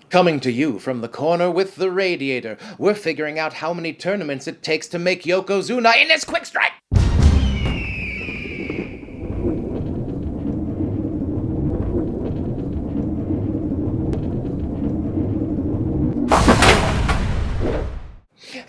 Coming to you from the corner with the radiator, we're figuring out how many tournaments it takes to make Yokozuna in this quick strike!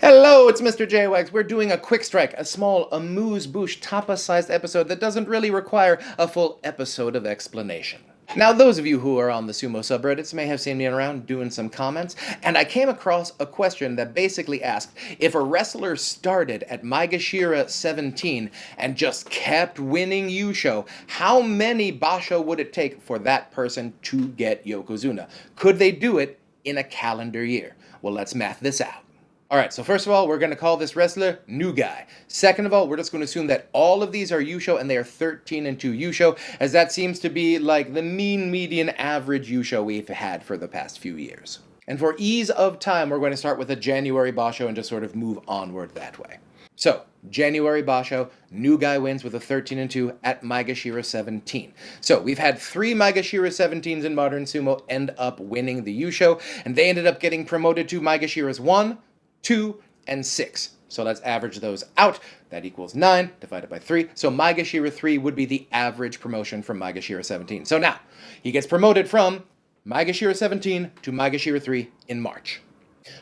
Hello, it's Mr. JWags. We're doing a quick strike, a small amuse-bouche tapa-sized episode that doesn't really require a full episode of explanation. Now, those of you who are on the sumo subreddits may have seen me around doing some comments, and I came across a question that basically asked, if a wrestler started at Maegashira 17 and just kept winning yusho, how many basho would it take for that person to get Yokozuna? Could they do it in a calendar year? Well, let's math this out. Alright, so first of all, we're going to call this wrestler New Guy. Second of all, we're just going to assume that all of these are yusho and they are 13 and 2 yusho, as that seems to be like the mean median average yusho we've had for the past few years. And for ease of time, we're going to start with a January basho and just sort of move onward that way. So, January basho, New Guy wins with a 13 and 2 at Maegashira 17. So, we've had 3 Maegashira 17s in modern sumo end up winning the yusho, and they ended up getting promoted to Maegashiras 1, 2, and 6. So let's average those out. That equals 9 divided by 3. So Maegashira 3 would be the average promotion from Maegashira 17. So now, he gets promoted from Maegashira 17 to Maegashira 3 in March.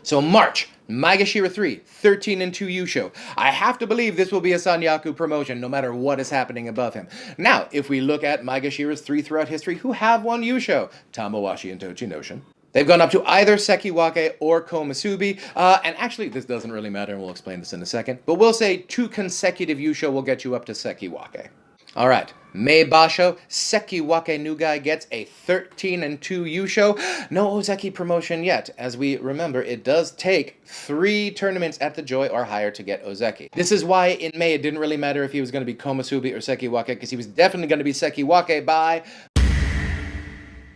So March, Maegashira 3, 13 and 2 yusho. I have to believe this will be a Sanyaku promotion no matter what is happening above him. Now, if we look at Maegashiras 3 throughout history who have won yusho, Tamawashi and Tochinoshin. They've gone up to either Sekiwake or Komusubi, and actually this doesn't really matter, and we'll explain this in a second, but we'll say 2 consecutive yusho will get you up to Sekiwake. Alright, Mei Basho, Sekiwake New Guy gets a 13 and 2 yusho. No Ozeki promotion yet. As we remember, it does take 3 tournaments at the Joy or higher to get Ozeki. This is why in May it didn't really matter if he was going to be Komusubi or Sekiwake, because he was definitely going to be Sekiwake by...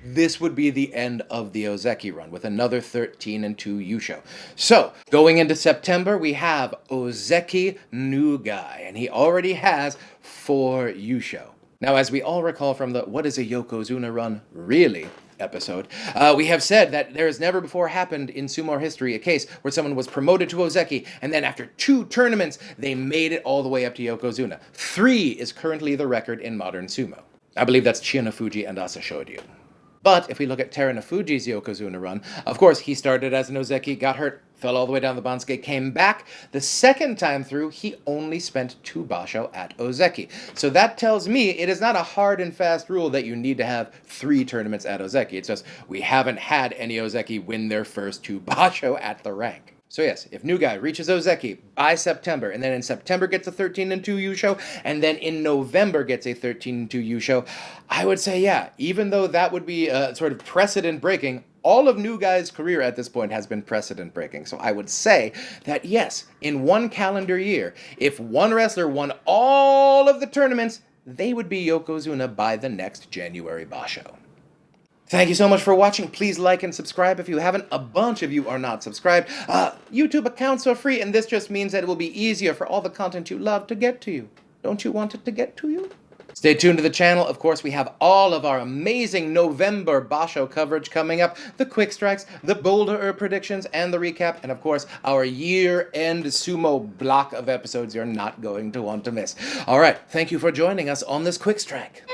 This would be the end of the Ozeki run with another 13 and 2 yusho. So, going into September, we have Ozeki New Guy, and he already has 4 yusho. Now, as we all recall from the What is a Yokozuna Run Really episode, we have said that there has never before happened in sumo history a case where someone was promoted to Ozeki, and then after 2 tournaments, they made it all the way up to Yokozuna. 3 is currently the record in modern sumo. I believe that's Chiyonofuji and Asashoryu. But if we look at Terunofuji's Yokozuna run, of course, he started as an Ozeki, got hurt, fell all the way down the Bansuke, came back. The second time through, he only spent 2 basho at Ozeki. So that tells me it is not a hard and fast rule that you need to have 3 tournaments at Ozeki. It's just we haven't had any Ozeki win their first 2 basho at the rank. So yes, if New Guy reaches Ozeki by September, and then in September gets a 13 and 2 yusho, and then in November gets a 13 and 2 yusho, I would say, yeah, even though that would be sort of precedent breaking, all of New Guy's career at this point has been precedent breaking. So I would say that yes, in 1 calendar year, if one wrestler won all of the tournaments, they would be Yokozuna by the next January basho. Thank you so much for watching. Please like and subscribe if you haven't. A bunch of you are not subscribed. YouTube accounts are free, and this just means that it will be easier for all the content you love to get to you. Don't you want it to get to you? Stay tuned to the channel. Of course, we have all of our amazing November basho coverage coming up. The quick strikes, the bolder predictions, and the recap. And of course, our year-end sumo block of episodes you're not going to want to miss. All right, thank you for joining us on this quick strike.